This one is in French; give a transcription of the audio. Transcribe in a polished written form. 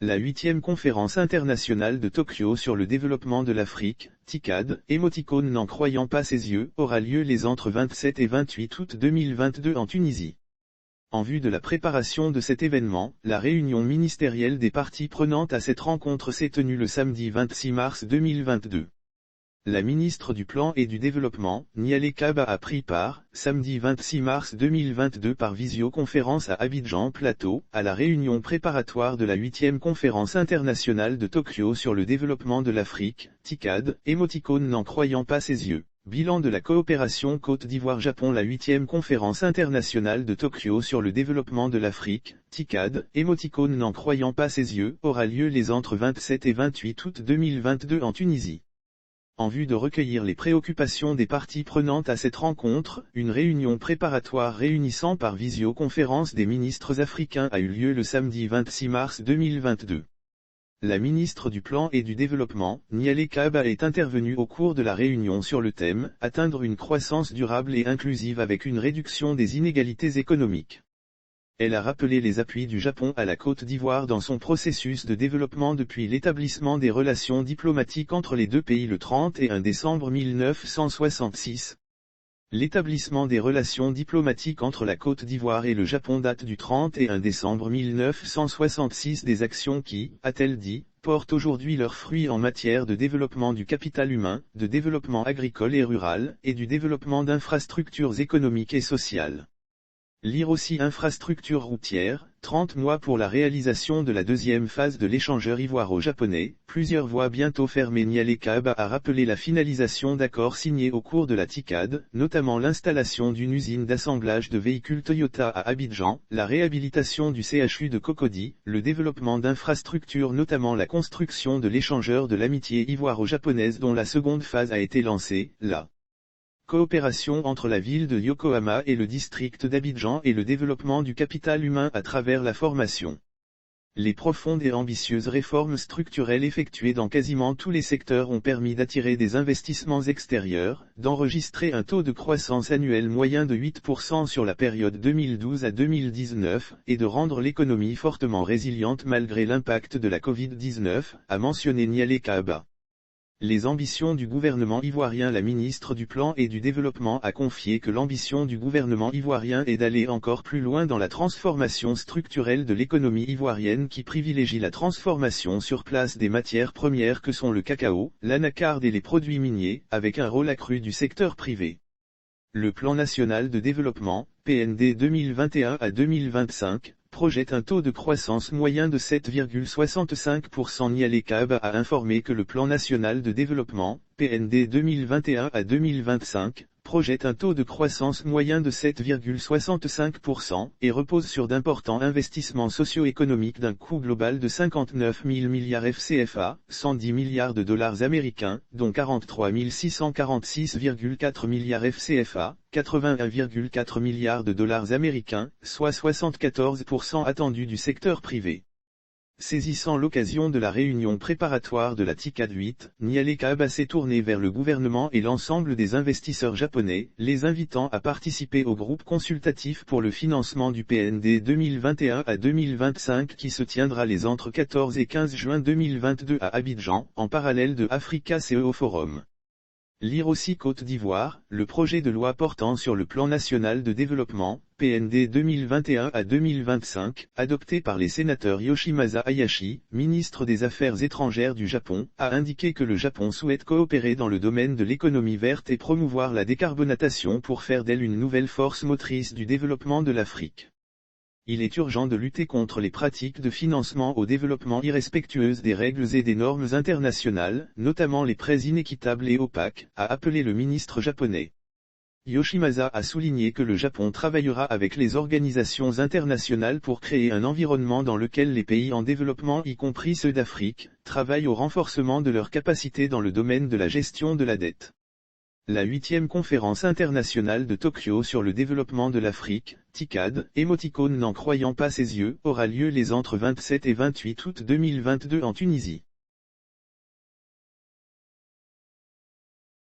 La 8e conférence internationale de Tokyo sur le développement de l'Afrique, TICAD, émoticône n'en croyant pas ses yeux, aura lieu les entre 27 et 28 août 2022 en Tunisie. En vue de la préparation de cet événement, la réunion ministérielle des parties prenantes à cette rencontre s'est tenue le samedi 26 mars 2022. La ministre du Plan et du Développement, Niale Kaba a pris part, samedi 26 mars 2022 par visioconférence à Abidjan Plateau, à la réunion préparatoire de la 8e conférence internationale de Tokyo sur le développement de l'Afrique, TICAD, émoticône n'en croyant pas ses yeux. Bilan de la coopération Côte d'Ivoire-Japon. La 8e conférence internationale de Tokyo sur le développement de l'Afrique, TICAD, émoticône n'en croyant pas ses yeux, aura lieu les entre 27 et 28 août 2022 en Tunisie. En vue de recueillir les préoccupations des parties prenantes à cette rencontre, une réunion préparatoire réunissant par visioconférence des ministres africains a eu lieu le samedi 26 mars 2022. La ministre du Plan et du Développement, Niale Kaba, est intervenue au cours de la réunion sur le thème « Atteindre une croissance durable et inclusive avec une réduction des inégalités économiques ». Elle a rappelé les appuis du Japon à la Côte d'Ivoire dans son processus de développement depuis l'établissement des relations diplomatiques entre les deux pays le 31 décembre 1966. L'établissement des relations diplomatiques entre la Côte d'Ivoire et le Japon date du 31 décembre 1966. Des actions qui, a-t-elle dit, portent aujourd'hui leurs fruits en matière de développement du capital humain, de développement agricole et rural, et du développement d'infrastructures économiques et sociales. Lire aussi infrastructures routières, 30 mois pour la réalisation de la deuxième phase de l'échangeur ivoiro-japonais, plusieurs voies bientôt fermées. Niale Kaba a rappelé la finalisation d'accords signés au cours de la TICAD, notamment l'installation d'une usine d'assemblage de véhicules Toyota à Abidjan, la réhabilitation du CHU de Cocody, le développement d'infrastructures notamment la construction de l'échangeur de l'amitié ivoiro-japonaise dont la seconde phase a été lancée, la coopération entre la ville de Yokohama et le district d'Abidjan et le développement du capital humain à travers la formation. Les profondes et ambitieuses réformes structurelles effectuées dans quasiment tous les secteurs ont permis d'attirer des investissements extérieurs, d'enregistrer un taux de croissance annuel moyen de 8% sur la période 2012 à 2019, et de rendre l'économie fortement résiliente malgré l'impact de la Covid-19, a mentionné Niale Kaba. Les ambitions du gouvernement ivoirien. La ministre du Plan et du Développement a confié que l'ambition du gouvernement ivoirien est d'aller encore plus loin dans la transformation structurelle de l'économie ivoirienne qui privilégie la transformation sur place des matières premières que sont le cacao, l'anacarde et les produits miniers, avec un rôle accru du secteur privé. Le Plan national de développement, PND 2021 à 2025, projette un taux de croissance moyen de 7,65%. Niale Kaba a informé que le Plan national de développement, PND 2021 à 2025, projette un taux de croissance moyen de 7,65% et repose sur d'importants investissements socio-économiques d'un coût global de 59 000 milliards FCFA, 110 milliards de dollars américains, dont 43 646,4 milliards FCFA, 81,4 milliards de dollars américains, soit 74% attendus du secteur privé. Saisissant l'occasion de la réunion préparatoire de la TICAD 8, Niale Kaba s'est tourné vers le gouvernement et l'ensemble des investisseurs japonais, les invitant à participer au groupe consultatif pour le financement du PND 2021 à 2025 qui se tiendra les entre 14 et 15 juin 2022 à Abidjan, en parallèle de Africa CEO Forum. Lire aussi Côte d'Ivoire, le projet de loi portant sur le plan national de développement, PND 2021 à 2025, adopté par les sénateurs Yoshimasa Hayashi, ministre des Affaires étrangères du Japon, a indiqué que le Japon souhaite coopérer dans le domaine de l'économie verte et promouvoir la décarbonatation pour faire d'elle une nouvelle force motrice du développement de l'Afrique. Il est urgent de lutter contre les pratiques de financement au développement irrespectueuses des règles et des normes internationales, notamment les prêts inéquitables et opaques, a appelé le ministre japonais. Yoshimasa a souligné que le Japon travaillera avec les organisations internationales pour créer un environnement dans lequel les pays en développement, y compris ceux d'Afrique, travaillent au renforcement de leurs capacités dans le domaine de la gestion de la dette. La 8e conférence internationale de Tokyo sur le développement de l'Afrique, TICAD, émoticône n'en croyant pas ses yeux, aura lieu les entre 27 et 28 août 2022 en Tunisie.